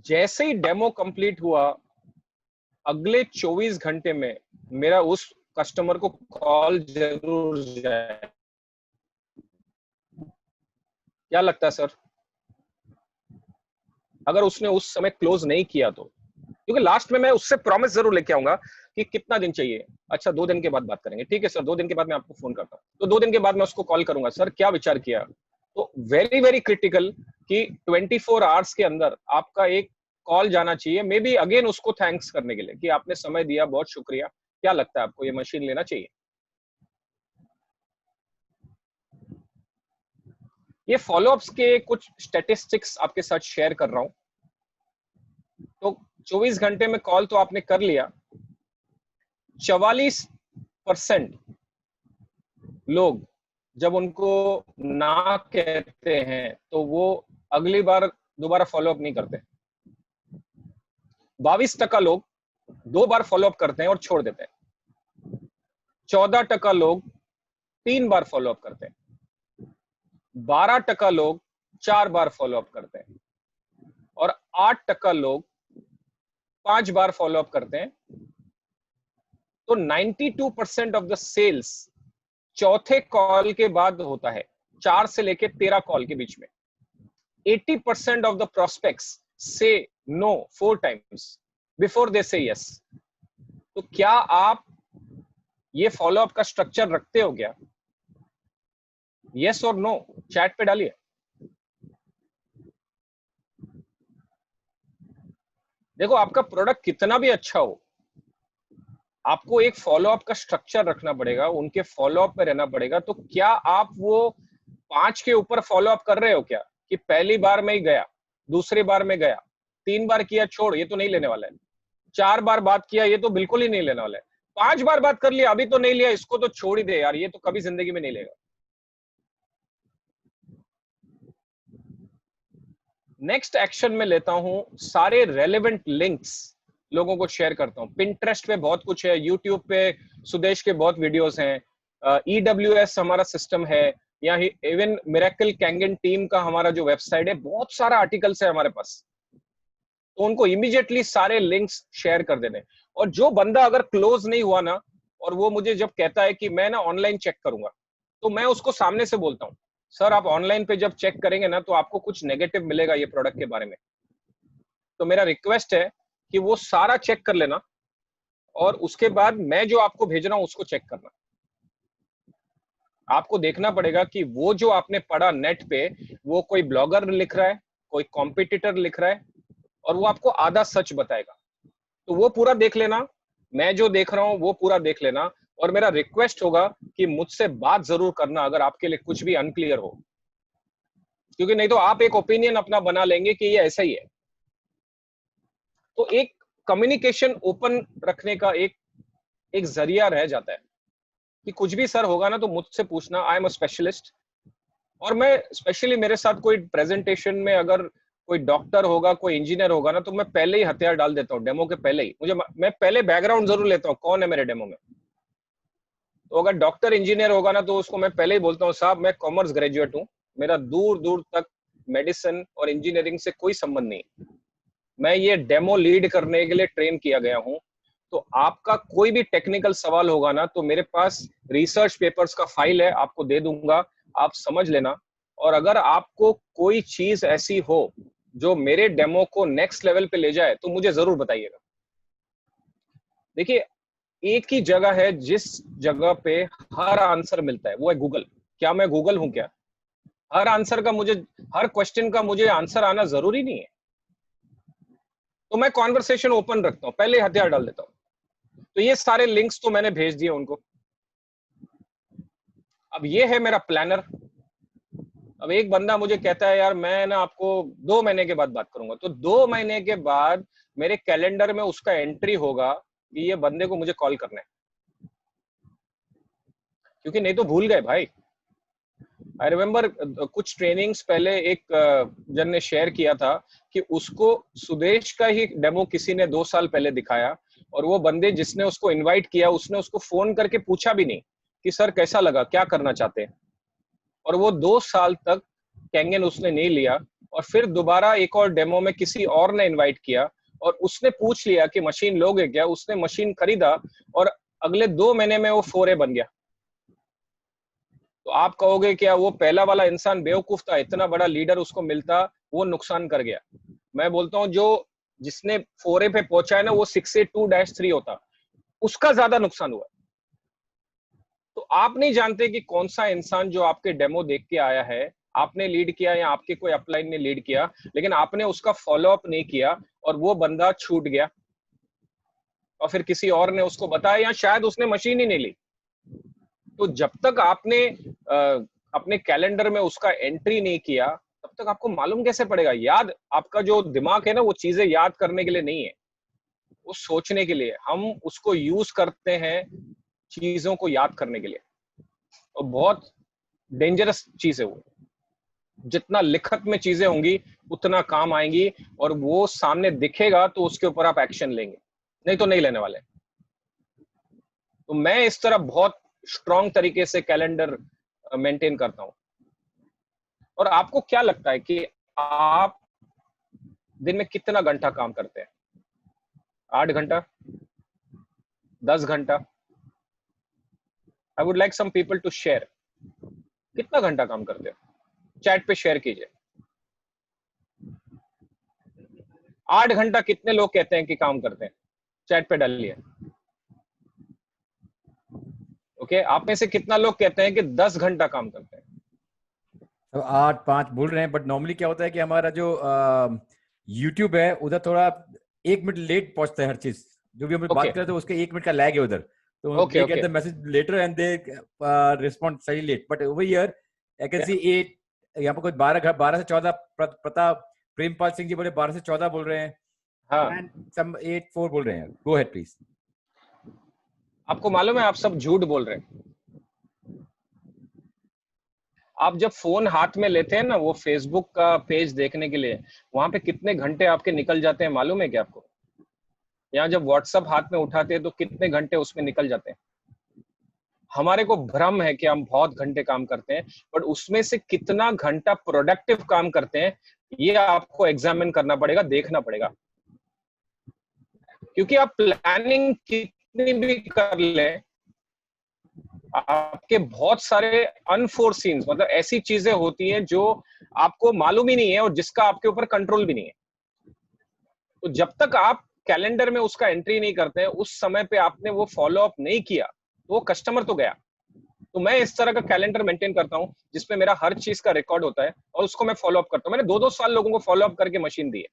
जैसे ही डेमो कंप्लीट हुआ, अगले 24 घंटे में मेरा उस कस्टमर को कॉल जरूर जाए। क्या लगता है सर? अगर उसने उस समय क्लोज नहीं किया तो, क्योंकि लास्ट में मैं उससे प्रॉमिस जरूर लेके आऊंगा कि कितना दिन चाहिए। अच्छा 2 दिन के बाद बात करेंगे, ठीक है सर, 2 दिन के बाद मैं आपको फोन करता हूँ। तो 2 दिन के बाद मैं उसको कॉल करूंगा, सर क्या विचार किया। तो वेरी वेरी क्रिटिकल कि 24 आवर्स के अंदर आपका एक कॉल जाना चाहिए, मे बी अगेन उसको थैंक्स करने के लिए कि आपने समय दिया, बहुत शुक्रिया, क्या लगता है आपको ये मशीन लेना चाहिए। ये फॉलोअप्स के कुछ स्टैटिस्टिक्स आपके साथ शेयर कर रहा हूं। तो 24 घंटे में कॉल तो आपने कर लिया, 44% लोग जब उनको ना कहते हैं तो वो अगली बार दोबारा फॉलोअप नहीं करते। 22% लोग 2 बार फॉलोअप करते हैं और छोड़ देते हैं। 14% लोग 3 बार फॉलोअप करते हैं। 12% लोग 4 बार फॉलोअप करते हैं और 8% लोग 5 बार फॉलोअप करते हैं। तो 92% ऑफ द सेल्स चौथे कॉल के बाद होता है, 4 से लेके 13 कॉल के बीच में। 80% ऑफ द प्रोस्पेक्ट्स से नो 4 टाइम्स बिफोर दे से यस। तो क्या आप ये फॉलोअप का स्ट्रक्चर रखते हो क्या? यस और नो चैट पे डालिए। देखो, आपका प्रोडक्ट कितना भी अच्छा हो, आपको एक फॉलोअप का स्ट्रक्चर रखना पड़ेगा, उनके फॉलोअप में रहना पड़ेगा। तो क्या आप वो 5 के ऊपर फॉलोअप कर रहे हो क्या, कि पहली बार में ही गया, दूसरी बार में गया, 3 बार किया छोड़, ये तो नहीं लेने वाला है। 4 बार बात किया, ये तो बिल्कुल ही नहीं लेने वाला है। 5 बार बात कर लिया, अभी तो नहीं लिया, इसको तो छोड़ ही दे यार, ये तो कभी जिंदगी में नहीं लेगा। नेक्स्ट एक्शन में लेता हूं, सारे रेलेवेंट लिंक्स लोगों को शेयर करता हूं। पिंटरेस्ट पे बहुत कुछ है, यूट्यूब पे सुदेश के बहुत वीडियोस हैं, EWS हमारा सिस्टम है, या इवन मिरेकल कैंगन टीम का हमारा जो वेबसाइट है, बहुत सारा आर्टिकल्स है हमारे पास। तो उनको इमीडिएटली सारे लिंक्स शेयर कर देने। और जो बंदा अगर क्लोज नहीं हुआ ना, और वो मुझे जब कहता है कि मैं ना ऑनलाइन चेक करूंगा, तो मैं उसको सामने से बोलता हूँ, सर आप ऑनलाइन पे जब चेक करेंगे ना तो आपको कुछ नेगेटिव मिलेगा ये प्रोडक्ट के बारे में। तो मेरा रिक्वेस्ट है कि वो सारा चेक कर लेना, और उसके बाद मैं जो आपको भेज रहा हूं उसको चेक करना। आपको देखना पड़ेगा कि वो जो आपने पढ़ा नेट पे, वो कोई ब्लॉगर लिख रहा है, कोई कॉम्पिटिटर लिख रहा है, और वो आपको आधा सच बताएगा। तो वो पूरा देख लेना, मैं जो देख रहा हूं वो पूरा देख लेना, और मेरा रिक्वेस्ट होगा कि मुझसे बात जरूर करना अगर आपके लिए कुछ भी अनक्लियर हो, क्योंकि नहीं तो आप एक ओपिनियन अपना बना लेंगे कि ये ऐसा ही है। तो एक कम्युनिकेशन ओपन रखने का एक एक जरिया रह जाता है कि कुछ भी सर होगा ना तो मुझसे पूछना, आई एम अ स्पेशलिस्ट। और मैं स्पेशली, मेरे साथ कोई प्रेजेंटेशन में अगर कोई डॉक्टर होगा, कोई इंजीनियर होगा ना, तो मैं पहले ही हथियार डाल देता हूँ डेमो के पहले ही। मैं पहले बैकग्राउंड जरूर लेता हूँ कौन है मेरे डेमो में। तो अगर डॉक्टर इंजीनियर होगा ना तो उसको मैं पहले ही बोलता हूँ, साहब मैं कॉमर्स ग्रेजुएट हूँ, मेरा दूर दूर तक मेडिसिन और इंजीनियरिंग से कोई संबंध नहीं, मैं ये डेमो लीड करने के लिए ट्रेन किया गया हूँ। तो आपका कोई भी टेक्निकल सवाल होगा ना तो मेरे पास रिसर्च पेपर्स का फाइल है, आपको दे दूंगा, आप समझ लेना। और अगर आपको कोई चीज ऐसी हो जो मेरे डेमो को नेक्स्ट लेवल पे ले जाए तो मुझे जरूर बताइएगा। देखिए, एक ही जगह है जिस जगह पे हर आंसर मिलता है, वो है गूगल। क्या मैं गूगल हूं क्या? हर आंसर का मुझे, हर क्वेश्चन का मुझे आंसर आना जरूरी नहीं है। तो मैं कॉन्वर्सेशन ओपन रखता हूँ, पहले हथियार डाल देता हूँ। तो ये सारे लिंक्स तो मैंने भेज दिए उनको। अब ये है मेरा प्लानर। अब एक बंदा मुझे कहता है, यार मैं ना आपको 2 महीने के बाद बात करूंगा, तो 2 महीने के बाद मेरे कैलेंडर में उसका एंट्री होगा कि ये बंदे को मुझे कॉल करना है, क्योंकि नहीं तो भूल गए भाई। आई रिमेम्बर कुछ ट्रेनिंग्स पहले एक जन ने शेयर किया था कि उसको सुदेश का ही डेमो किसी ने 2 साल पहले दिखाया, और वो बंदे जिसने उसको इनवाइट किया उसने उसको फोन करके पूछा भी नहीं कि सर कैसा लगा, क्या करना चाहते हैं। और वो 2 साल तक कैंगन उसने नहीं लिया, और फिर दोबारा एक और डेमो में किसी और ने इनवाइट किया, और उसने पूछ लिया कि मशीन लोगे क्या, उसने मशीन खरीदा, और अगले 2 महीने में वो 4A बन गया। तो आप कहोगे क्या वो पहला वाला इंसान बेवकूफ था, इतना बड़ा लीडर उसको मिलता, वो नुकसान कर गया। मैं बोलता हूँ जो जिसने 4A पे पहुंचा है ना, वो 6A2-3 होता, उसका ज्यादा नुकसान हुआ। तो आप नहीं जानते कि कौन सा इंसान जो आपके डेमो देख के आया है, आपने लीड किया या आपके कोई अपलाइन ने लीड किया, लेकिन आपने उसका फॉलो अप नहीं किया और वो बंदा छूट गया, और फिर किसी और ने उसको बताया, या शायद उसने मशीन ही नहीं ली। तो जब तक आपने अपने कैलेंडर में उसका एंट्री नहीं किया, तब तक आपको मालूम कैसे पड़ेगा? याद, आपका जो दिमाग है ना, वो चीजें याद करने के लिए नहीं है, वो सोचने के लिए। हम उसको यूज करते हैं चीजों को याद करने के लिए, और बहुत डेंजरस चीज है वो। जितना लिखत में चीजें होंगी उतना काम आएंगी, और वो सामने दिखेगा तो उसके ऊपर आप एक्शन लेंगे, नहीं तो नहीं लेने वाले। तो मैं इस तरह बहुत स्ट्रॉन्ग तरीके से कैलेंडर मेंटेन करता हूं। और आपको क्या लगता है कि आप दिन में कितना घंटा काम करते हैं? 8 घंटा, 10 घंटा? I would like some people to share, कितना घंटा काम करते हो? चैट पे शेयर कीजिए। 8 घंटा कितने लोग कहते हैं कि काम करते हैं? चैट पे डालिए। ओके, आप में से कितना लोग कहते हैं कि 10 घंटा काम करते हैं? तो 8 5 बोल रहे हैं, बट नॉर्मली क्या होता है कि हमारा जो यूट्यूब है उधर थोड़ा 1 मिनट लेट पहुंचता है हर चीज, जो भी हम Okay. बात करते हैं तो उसके 1 मिनट का लैग है उधर, तो Okay, they get okay. the message later and they respond very late, but over here I can see 8, यहाँ पर कोई 12 से 14 प्रताप प्रेमपाल सिंह जी बोले 12 से 14 बोल रहे हैं, हाँ, and some 8 4 बोल रहे हैं। Go ahead please. आपको मालूम है आप सब झूठ बोल रहे हैं। आप जब फोन हाथ में लेते हैं ना, वो फेसबुक का पेज देखने के लिए, वहां पे कितने घंटे आपके निकल जाते हैं मालूम है क्या आपको? यहाँ जब व्हाट्सएप हाथ में उठाते हैं तो कितने घंटे उसमें निकल जाते हैं? हमारे को भ्रम है कि हम बहुत घंटे काम करते हैं, बट उसमें से कितना घंटा प्रोडक्टिव काम करते हैं, ये आपको एग्जामिन करना पड़ेगा, देखना पड़ेगा। क्योंकि आप प्लानिंग कितनी भी कर लें, आपके बहुत सारे अनफोर्सीन, मतलब ऐसी चीजें होती हैं जो आपको मालूम ही नहीं है और जिसका आपके ऊपर कंट्रोल भी नहीं है। तो जब तक आप कैलेंडर में उसका एंट्री नहीं करते हैं, उस समय पे आपने वो फॉलो अप नहीं किया, तो वो कस्टमर तो गया। तो मैं इस तरह का कैलेंडर मेंटेन करता हूं जिसमें मेरा हर चीज का रिकॉर्ड होता है और उसको मैं फॉलो अप करता हूं। मैंने 2-2 साल लोगों को फॉलो अप करके मशीन दी है।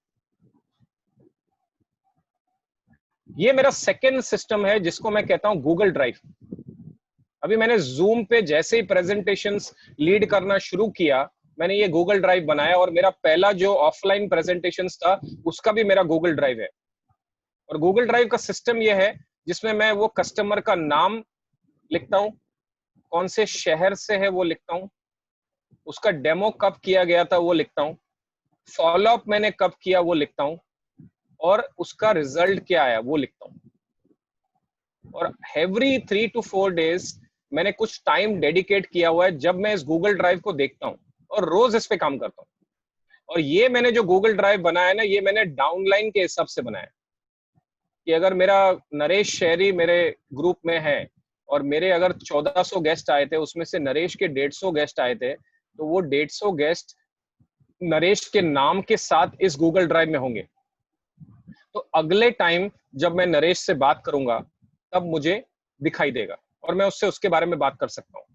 ये मेरा सेकेंड सिस्टम है जिसको मैं कहता हूं गूगल ड्राइव। अभी मैंने जूम पे जैसे ही प्रेजेंटेशंस लीड करना शुरू किया, मैंने ये गूगल ड्राइव बनाया और मेरा पहला जो ऑफलाइन प्रेजेंटेशंस था उसका भी मेरा गूगल ड्राइव है। और गूगल ड्राइव का सिस्टम ये है जिसमें मैं वो कस्टमर का नाम लिखता हूं, कौन से शहर से है वो लिखता हूं, उसका डेमो कब किया गया था वो लिखता हूं, फॉलो अप मैंने कब किया वो लिखता हूं, और उसका रिजल्ट क्या आया वो लिखता हूं। और एवरी 3 to 4 डेज मैंने कुछ टाइम डेडिकेट किया हुआ है जब मैं इस गूगल ड्राइव को देखता हूं और रोज इस पे काम करता हूं। और ये मैंने जो गूगल ड्राइव बनाया ना, ये मैंने डाउनलाइन के हिसाब से बनाया कि अगर मेरा नरेश शहरी मेरे ग्रुप में है और मेरे अगर 1400 गेस्ट आए थे, उसमें से नरेश के 150 गेस्ट आए थे, तो वो 150 गेस्ट नरेश के नाम के साथ इस गूगल ड्राइव में होंगे। तो अगले टाइम जब मैं नरेश से बात करूंगा तब मुझे दिखाई देगा और मैं उससे उसके बारे में बात कर सकता हूँ।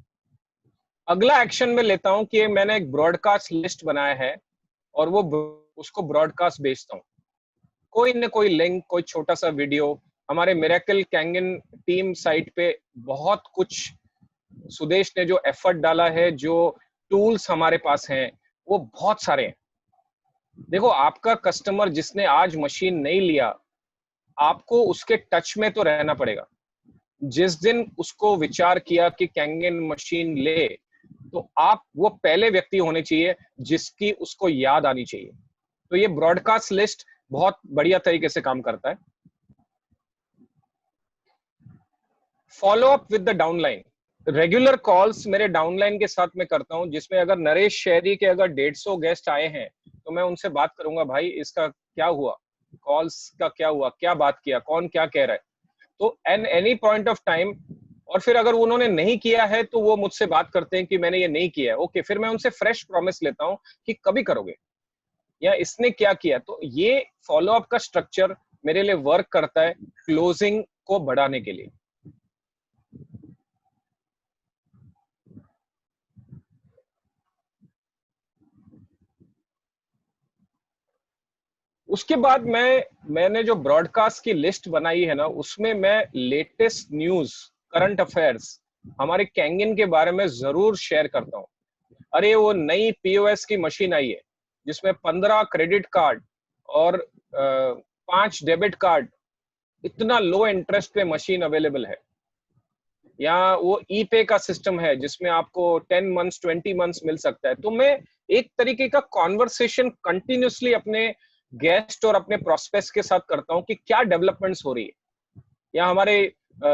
अगला एक्शन में लेता हूं कि मैंने एक ब्रॉडकास्ट लिस्ट बनाया है और वो उसको ब्रॉडकास्ट भेजता हूँ। कोई न कोई लिंक, कोई छोटा सा वीडियो। हमारे मिरेकल कैंगन टीम साइट पे बहुत कुछ सुदेश ने जो एफर्ट डाला है, जो टूल्स हमारे पास हैं वो बहुत सारे हैं। देखो, आपका कस्टमर जिसने आज मशीन नहीं लिया, आपको उसके टच में तो रहना पड़ेगा। जिस दिन उसको विचार किया कि कैंगन मशीन ले, तो आप वो पहले व्यक्ति होने चाहिए जिसकी उसको याद आनी चाहिए। तो ये ब्रॉडकास्ट लिस्ट बहुत बढ़िया तरीके से काम करता है। Follow up with the downline. Regular calls मेरे डाउनलाइन के साथ में करता हूं, जिसमें अगर नरेश शहरी के अगर 150 गेस्ट आए हैं तो मैं उनसे बात करूंगा, भाई इसका क्या हुआ, कॉल्स का क्या हुआ, क्या बात किया, कौन क्या कह रहा है। तो an any point of time, और फिर अगर उन्होंने नहीं किया है तो वो मुझसे बात करते हैं कि मैंने ये नहीं किया है। ओके, फिर मैं उनसे फ्रेश प्रॉमिस लेता हूं कि कभी करोगे, या इसने क्या किया। तो ये फॉलो अप का स्ट्रक्चर मेरे लिए वर्क करता है क्लोजिंग को बढ़ाने के लिए। उसके बाद मैंने जो ब्रॉडकास्ट की लिस्ट बनाई है ना, उसमें मैं लेटेस्ट न्यूज, करंट अफेयर्स, हमारे कैंगन के बारे में जरूर शेयर करता हूँ। अरे वो नई पीओएस की मशीन आई है जिसमें 15 क्रेडिट कार्ड और 5 डेबिट कार्ड, इतना लो इंटरेस्ट पे मशीन अवेलेबल है। या वो ई पे का सिस्टम है जिसमें आपको 10 मंथ्स 20 मंथ्स मिल सकता है। तो मैं एक तरीके का कॉन्वर्सेशन कंटिन्यूसली अपने गेस्ट और अपने प्रोस्पेक्ट्स के साथ करता हूं कि क्या डेवलपमेंट्स हो रही है। या हमारे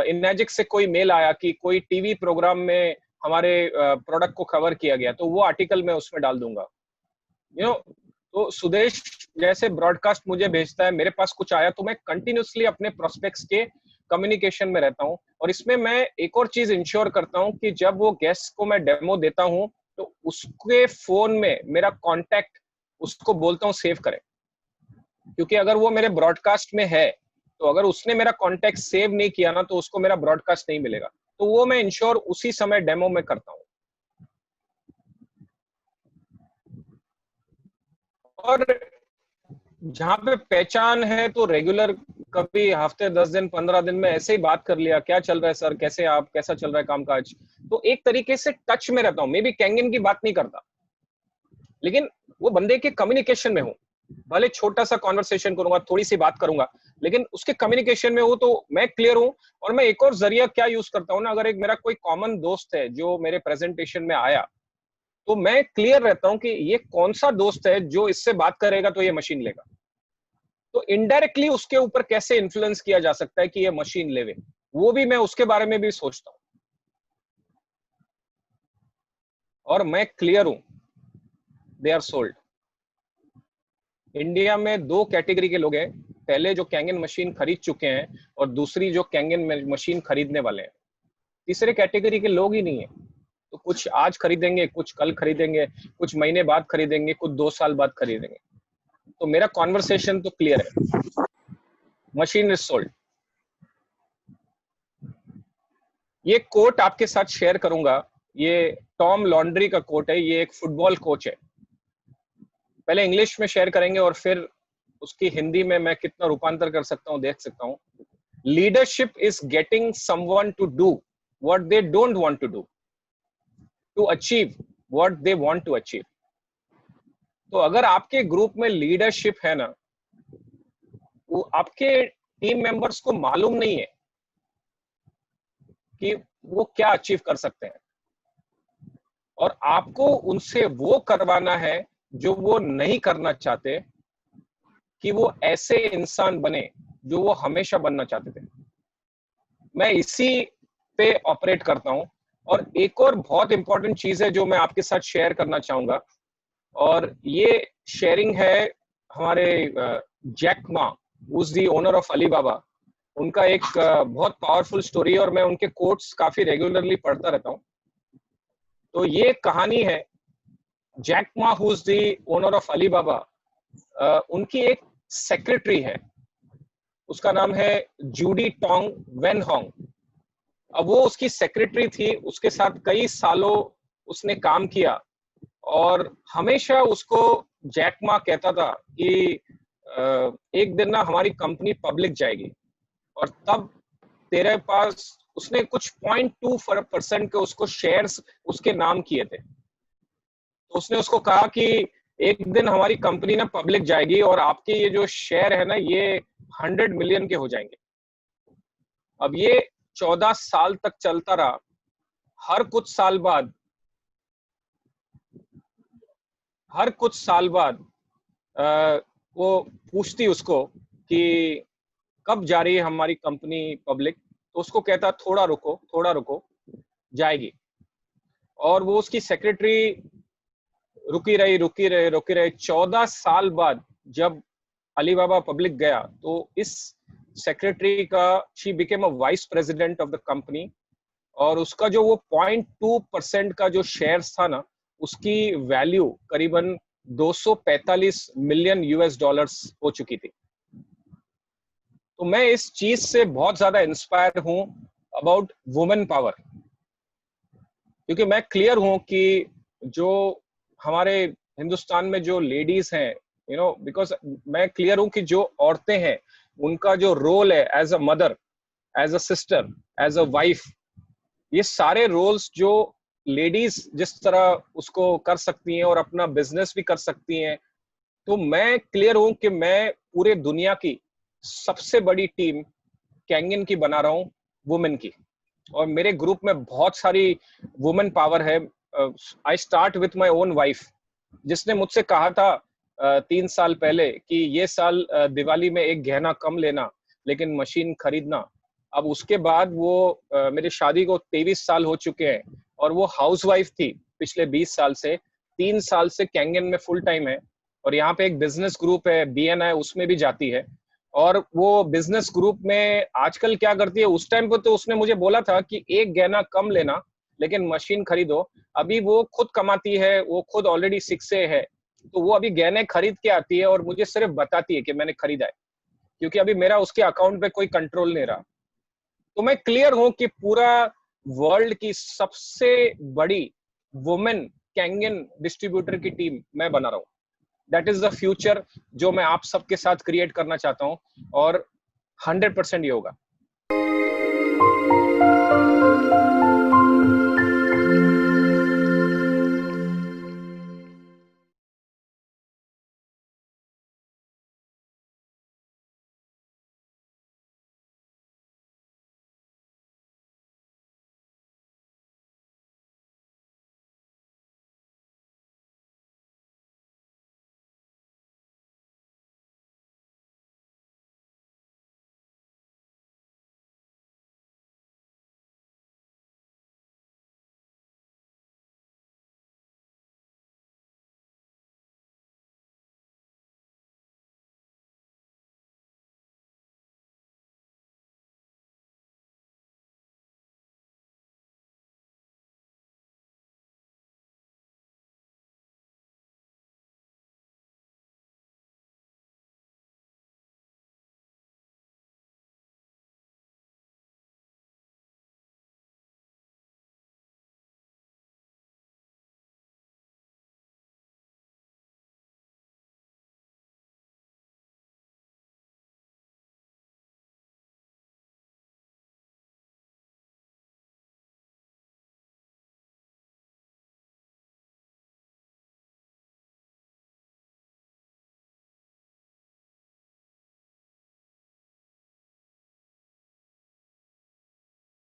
इनमैजिक से कोई मेल आया कि कोई टीवी प्रोग्राम में हमारे प्रोडक्ट को कवर किया गया, तो वो आर्टिकल मैं उसमें डाल दूंगा। तो सुदेश जैसे ब्रॉडकास्ट मुझे भेजता है, मेरे पास कुछ आया, तो मैं कंटिन्यूसली अपने प्रोस्पेक्ट्स के कम्युनिकेशन में रहता हूं। और इसमें मैं एक और चीज इंश्योर करता हूं कि जब वो गेस्ट को मैं डेमो देता हूं तो उसके फोन में मेरा कॉन्टैक्ट, उसको बोलता हूं सेव करें। क्योंकि अगर वो मेरे ब्रॉडकास्ट में है, तो अगर उसने मेरा कॉन्टैक्ट सेव नहीं किया ना, तो उसको मेरा ब्रॉडकास्ट नहीं मिलेगा। तो वो मैं इंश्योर उसी समय डेमो में करता हूं। और जहां पे पहचान है तो रेगुलर, कभी हफ्ते 10 दिन 15 दिन में ऐसे ही बात कर लिया, क्या चल रहा है सर, कैसे आप, कैसा चल रहा है कामकाज। तो एक तरीके से टच में रहता हूँ। मे बी कैंगन की बात नहीं करता, लेकिन वो बंदे के कम्युनिकेशन में हूँ। भले छोटा सा कॉन्वर्सेशन करूंगा, थोड़ी सी बात करूंगा, लेकिन उसके कम्युनिकेशन में हूँ, तो मैं क्लियर हूँ। और मैं एक और जरिया क्या यूज करता हूँ ना, अगर एक मेरा कोई कॉमन दोस्त है जो मेरे प्रेजेंटेशन में आया, तो मैं क्लियर रहता हूं कि ये कौन सा दोस्त है जो इससे बात करेगा तो ये मशीन लेगा। तो इनडायरेक्टली उसके ऊपर कैसे इन्फ्लुएंस किया जा सकता है कि ये मशीन लेवे, वो भी मैं उसके बारे में भी सोचता हूं। और मैं क्लियर हूं, दे आर सोल्ड। इंडिया में 2 कैटेगरी के लोग हैं। पहले जो कैंगन मशीन खरीद चुके हैं और दूसरी जो कैंगन मशीन खरीदने वाले हैं। तीसरे कैटेगरी के लोग ही नहीं है। तो कुछ आज खरीदेंगे, कुछ कल खरीदेंगे, कुछ महीने बाद खरीदेंगे, कुछ 2 साल बाद खरीदेंगे। तो मेरा कॉन्वर्सेशन तो क्लियर है, मशीन इज सोल्ड। ये कोट आपके साथ शेयर करूंगा, ये टॉम लॉन्ड्री का कोट है, ये एक फुटबॉल कोच है। पहले इंग्लिश में शेयर करेंगे और फिर उसकी हिंदी में मैं कितना रूपांतर कर सकता हूं देख सकता हूं। Leadership is getting someone to do what they don't want to do, to achieve what they want to achieve. तो अगर आपके ग्रुप में लीडरशिप है ना, वो आपके टीम मेंबर्स को मालूम नहीं है कि वो क्या अचीव कर सकते हैं, और आपको उनसे वो करवाना है जो वो नहीं करना चाहते, कि वो ऐसे इंसान बने जो वो हमेशा बनना चाहते थे। मैं इसी पे ऑपरेट करता हूं। और एक और बहुत इंपॉर्टेंट चीज है जो मैं आपके साथ शेयर करना चाहूंगा, और ये शेयरिंग है हमारे Jack Ma, who is the owner of Alibaba. उनका एक बहुत पावरफुल स्टोरी है और मैं उनके कोट्स काफी रेगुलरली पढ़ता रहता हूं। तो ये कहानी है, Jack Ma who is the owner of Alibaba, उनकी एक सेक्रेटरी है, उसका नाम है जूडी टोंग वेन होंग। अब वो उसकी सेक्रेटरी थी, उसके साथ कई सालों उसने काम किया, और हमेशा उसको जैक मा कहता था कि एक दिन ना हमारी कंपनी पब्लिक जाएगी, और तब तेरे पास, उसने कुछ 0.2% के उसको शेयर्स उसके नाम किए थे। तो उसने उसको कहा कि एक दिन हमारी कंपनी ना पब्लिक जाएगी और आपके ये जो शेयर है ना, ये 100 मिलियन के हो जाएंगे। अब ये 14 साल तक चलता रहा। हर कुछ साल बाद वो पूछती उसको कि कब जा रही है हमारी कंपनी पब्लिक, तो उसको कहता थोड़ा रुको जाएगी। और वो उसकी सेक्रेटरी रुकी रही। 14 साल बाद जब अलीबाबा पब्लिक गया, तो इस सेक्रेटरी का, she became a vice president of the company, और उसका जो वो 0.2% का जो शेयर्स था ना, उसकी वैल्यू करीबन 245 मिलियन यूएस डॉलर्स हो चुकी थी। तो मैं इस चीज से बहुत ज्यादा इंस्पायर हूं अबाउट वुमेन पावर, क्योंकि मैं क्लियर हूं कि जो हमारे हिंदुस्तान में जो लेडीज हैं, बिकॉज मैं क्लियर हूं कि जो औरतें हैं, उनका जो रोल है as a mother, as a sister, as a wife, ये सारे रोल्स जो लेडीज जिस तरह उसको कर सकती हैं और अपना बिजनेस भी कर सकती हैं, तो मैं क्लियर हूं कि मैं पूरे दुनिया की सबसे बड़ी टीम कैंगन की बना रहा हूं, वुमेन की। और मेरे ग्रुप में बहुत सारी वुमेन पावर है। I start with my own wife, जिसने मुझसे कहा था 3 साल पहले कि ये साल दिवाली में एक गहना कम लेना, लेकिन मशीन खरीदना। अब उसके बाद वो मेरी शादी को 23 साल हो चुके हैं, और वो हाउसवाइफ थी पिछले 20 साल से। 3 साल से कैंगन में फुल टाइम है, और यहाँ पे एक बिजनेस ग्रुप है BNI, उसमें भी जाती है। और वो बिजनेस ग्रुप में आजकल क्या करती है, उस टाइम पे तो उसने मुझे बोला था कि एक गहना कम लेना लेकिन मशीन खरीदो। अभी वो खुद कमाती है, वो खुद ऑलरेडी 6A है, तो वो अभी गहने खरीद के आती है और मुझे सिर्फ बताती है कि मैंने खरीदा है, क्योंकि अभी मेरा उसके अकाउंट पे कोई कंट्रोल नहीं रहा। तो मैं क्लियर हूं कि पूरा वर्ल्ड की सबसे बड़ी वुमेन कैंगन डिस्ट्रीब्यूटर की टीम मैं बना रहा हूं। दैट इज द फ्यूचर जो मैं आप सबके साथ क्रिएट करना चाहता हूं, और 100% ये होगा।